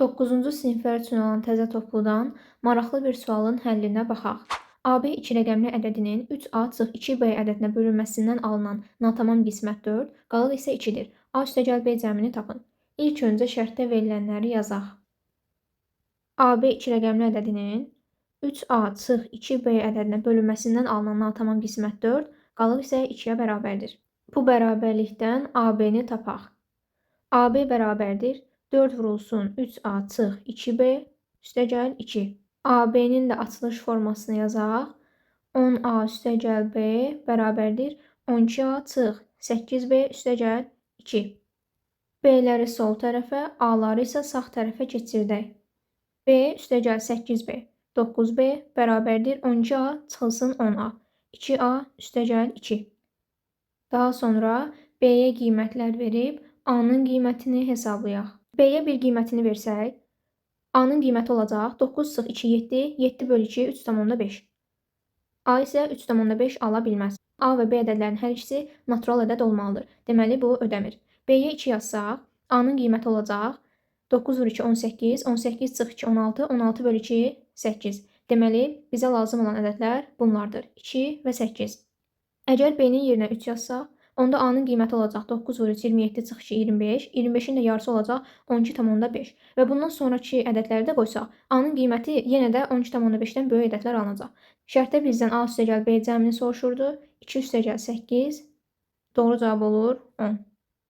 9-cu siniflər üçün olan təzə topludan maraqlı bir sualın həllinə baxaq. AB 2 rəqəmli ədədinin 3A-2B ədədinə bölünməsindən alınan natamam qismət 4, qalıq isə 2-dir. A + B cəmini tapın. İlk öncə şərtdə verilənləri yazaq. AB 2 rəqəmli ədədinin 3A-2B ədədinə bölünməsindən alınan natamam qismət 4, qalıq isə 2-yə bərabərdir. Bu bərabərlikdən AB-ni tapaq. AB bərabərdir 4 vurulsun 3A-2B + 2. AB-nin də açılış formasını yazaq. 10A + B bərabərdir 12A-8B + 2. B-ləri sol tərəfə, A-ları isə sağ tərəfə keçirdək. B + 8B 9B bərabərdir 12A çıxılsın 10A. 2A + 2. Daha sonra B-yə qiymətlər verib A-nın qiymətini hesablayaq. B-yə bir qiymətini versək, A-nın qiyməti olacaq 9-2 7, 7/2 3,5. A isə 3,5 ala bilməz. A və B ədədlərinin hər ikisi natural ədəd olmalıdır. Deməli, bu ödəmir. B-yə 2 yazsaq, A-nın qiyməti olacaq 9/2 18, 18-2 16, 16/2 8. Deməli, bizə lazım olan ədədlər bunlardır. 2 və 8. Əgər B-nin yerinə 3 yazsaq, onda A-nın qiyməti olacaq 9/3 27-2 25, 25-in də yarısı olacaq 12,5 və bundan sonraki ədədləri də qoysaq, A-nın qiyməti yenə də 12,5-dən böyük ədədlər alınacaq. Şərtdə bizdən A + B cəmini soruşurdu. 2 + 8 doğru cavab olur 10.